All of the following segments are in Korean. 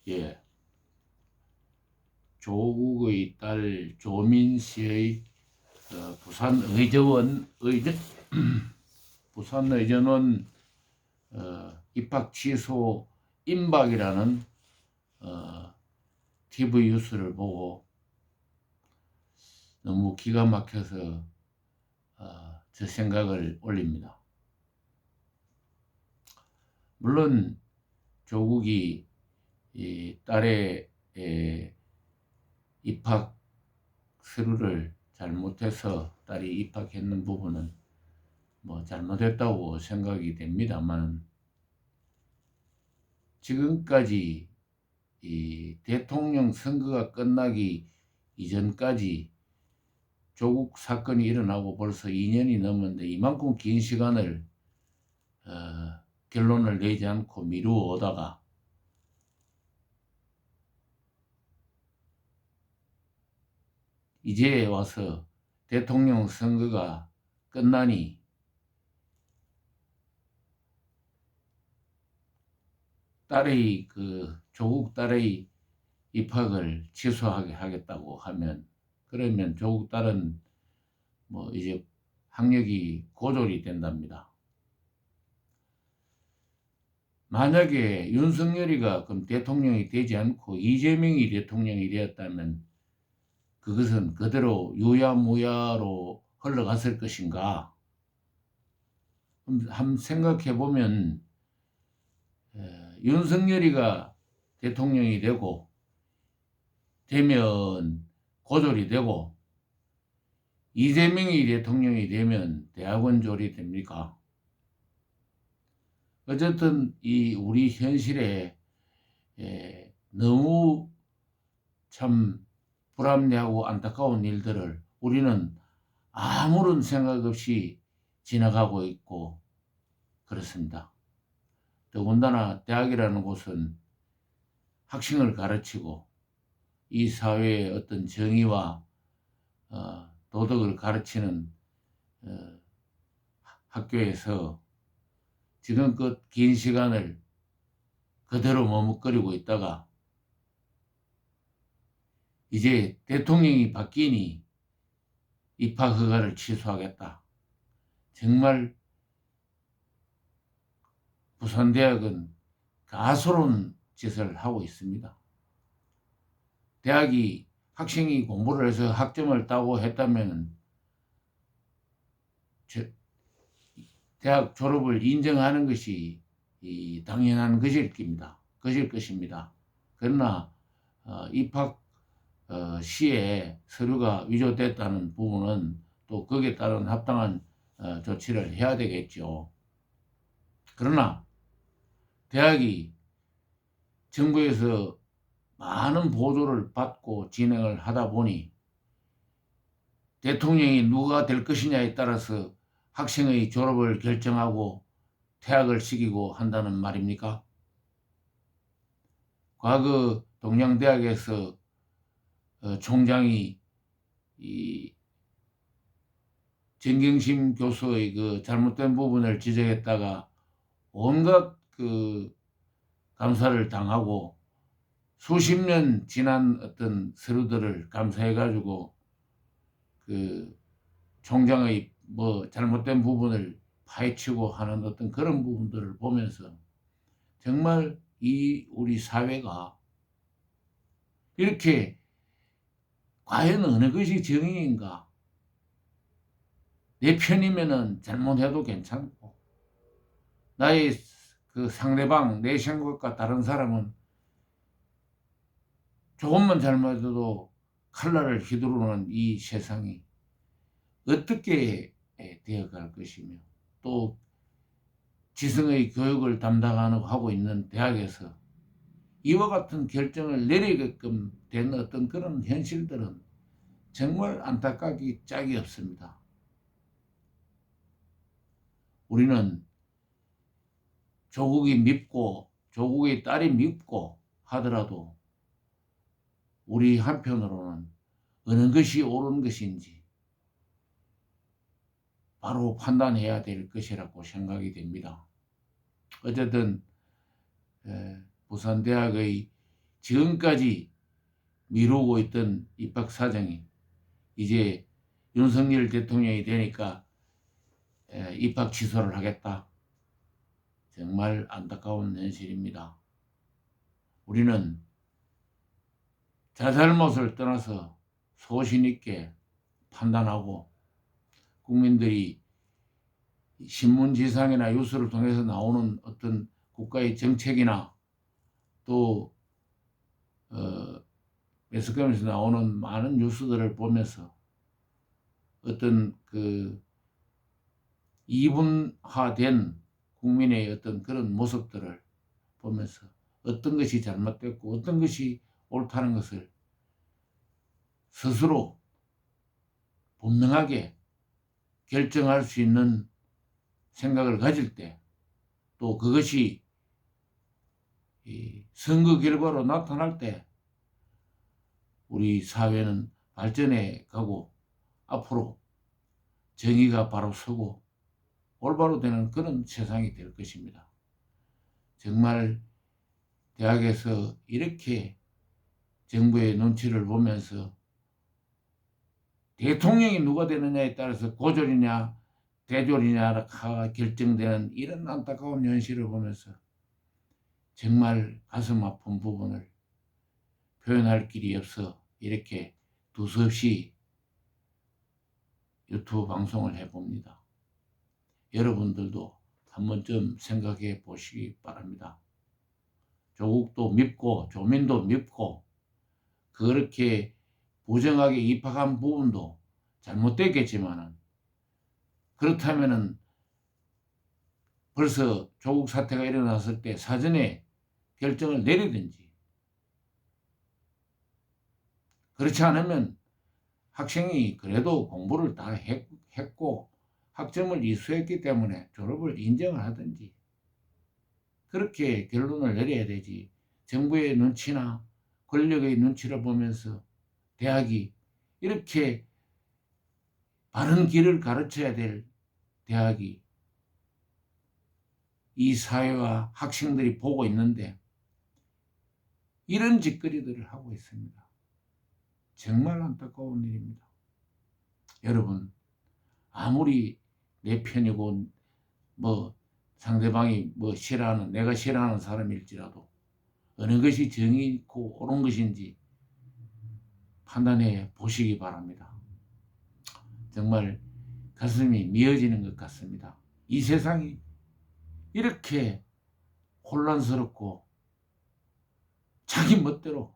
예, 조국의 딸 조민 씨의 부산 의전원 입학 취소 임박이라는 TV 뉴스를 보고 너무 기가 막혀서 저 생각을 올립니다. 물론 조국이 이 딸의 입학 서류를 잘못해서 딸이 입학했는 부분은 뭐 잘못했다고 생각이 됩니다만, 지금까지 이 대통령 선거가 끝나기 이전까지 조국 사건이 일어나고 벌써 2년이 넘었는데 이만큼 긴 시간을 결론을 내지 않고 미루어오다가 이제 와서 대통령 선거가 끝나니 조국 딸의 입학을 취소하게 하겠다고 하면, 그러면 조국 딸은 뭐 이제 학력이 고졸이 된답니다. 만약에 윤석열이가 그럼 대통령이 되지 않고 이재명이 대통령이 되었다면 그것은 그대로 유야무야로 흘러갔을 것인가? 한번 생각해 보면 윤석열이가 대통령이 되면 고졸이 되고 이재명이 대통령이 되면 대학원 졸이 됩니까? 어쨌든 이 우리 현실에 너무 참 불합리하고 안타까운 일들을 우리는 아무런 생각 없이 지나가고 있고 그렇습니다. 더군다나 대학이라는 곳은 학생을 가르치고 이 사회의 어떤 정의와 도덕을 가르치는 학교에서 지금껏 긴 시간을 그대로 머뭇거리고 있다가 이제 대통령이 바뀌니 입학 허가를 취소하겠다. 정말 부산대학은 가소로운 짓을 하고 있습니다. 대학이 학생이 공부를 해서 학점을 따고 했다면 대학 졸업을 인정하는 것이 당연한 것일 것입니다. 그러나 입학 시에 서류가 위조됐다는 부분은 또 거기에 따른 합당한 조치를 해야 되겠죠. 그러나 대학이 정부에서 많은 보조를 받고 진행을 하다 보니 대통령이 누가 될 것이냐에 따라서 학생의 졸업을 결정하고 퇴학을 시키고 한다는 말입니까? 과거 동양대학에서 총장이 이 정경심 교수의 그 잘못된 부분을 지적했다가 온갖 그 감사를 당하고 수십 년 지난 어떤 서류들을 감사해가지고 그 총장의 뭐 잘못된 부분을 파헤치고 하는 어떤 그런 부분들을 보면서 정말 이 우리 사회가 이렇게 과연 어느 것이 정의인가? 내 편이면은 잘못해도 괜찮고 나의 그 상대방 내 생각과 다른 사람은 조금만 잘못해도 칼날을 휘두르는 이 세상이 어떻게 되어갈 것이며, 또 지성의 교육을 하고 있는 대학에서 이와 같은 결정을 내리게끔 된 어떤 그런 현실들은 정말 안타깝기 짝이 없습니다. 우리는 조국의 딸이 밉고 하더라도 우리 한편으로는 어느 것이 옳은 것인지 바로 판단해야 될 것이라고 생각이 됩니다. 어쨌든 부산대학의 지금까지 미루고 있던 입학 사정이 이제 윤석열 대통령이 되니까 입학 취소를 하겠다. 정말 안타까운 현실입니다. 우리는 잘잘못을 떠나서 소신 있게 판단하고 국민들이 신문지상이나 뉴스를 통해서 나오는 어떤 국가의 정책이나 또 매스컴에서 나오는 많은 뉴스들을 보면서 어떤 그 이분화된 국민의 어떤 그런 모습들을 보면서 어떤 것이 잘못됐고 어떤 것이 옳다는 것을 스스로 분명하게 결정할 수 있는 생각을 가질 때, 또 그것이 선거 결과로 나타날 때 우리 사회는 발전해 가고 앞으로 정의가 바로 서고 올바로 되는 그런 세상이 될 것입니다. 정말 대학에서 이렇게 정부의 눈치를 보면서 대통령이 누가 되느냐에 따라서 고졸이냐 대졸이냐가 결정되는 이런 안타까운 현실을 보면서 정말 가슴 아픈 부분을 표현할 길이 없어 이렇게 두서없이 유튜브 방송을 해봅니다. 여러분들도 한 번쯤 생각해 보시기 바랍니다. 조국도 밉고 조민도 밉고 그렇게 부정하게 입학한 부분도 잘못됐겠지만은 그렇다면은 벌써 조국 사태가 일어났을 때 사전에 결정을 내리든지, 그렇지 않으면 학생이 그래도 공부를 다 했고 학점을 이수했기 때문에 졸업을 인정을 하든지 그렇게 결론을 내려야 되지. 정부의 눈치나 권력의 눈치를 보면서 대학이 이렇게 바른 길을 가르쳐야 될 대학이 이 사회와 학생들이 보고 있는데 이런 짓거리들을 하고 있습니다. 정말 안타까운 일입니다. 여러분, 아무리 내 편이고 뭐 상대방이 뭐 싫어하는, 내가 싫어하는 사람일지라도 어느 것이 정의 있고 옳은 것인지 판단해 보시기 바랍니다. 정말 가슴이 미어지는 것 같습니다. 이 세상이 이렇게 혼란스럽고 자기 멋대로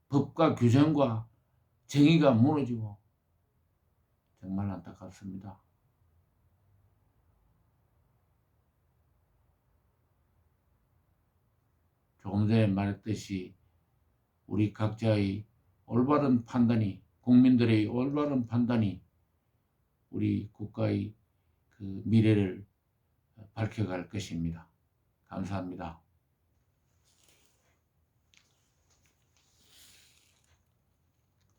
법과 규정과 정의가 무너지고 정말 안타깝습니다. 조금 전에 말했듯이 우리 각자의 올바른 판단이, 국민들의 올바른 판단이 우리 국가의 그 미래를 밝혀갈 것입니다. 감사합니다.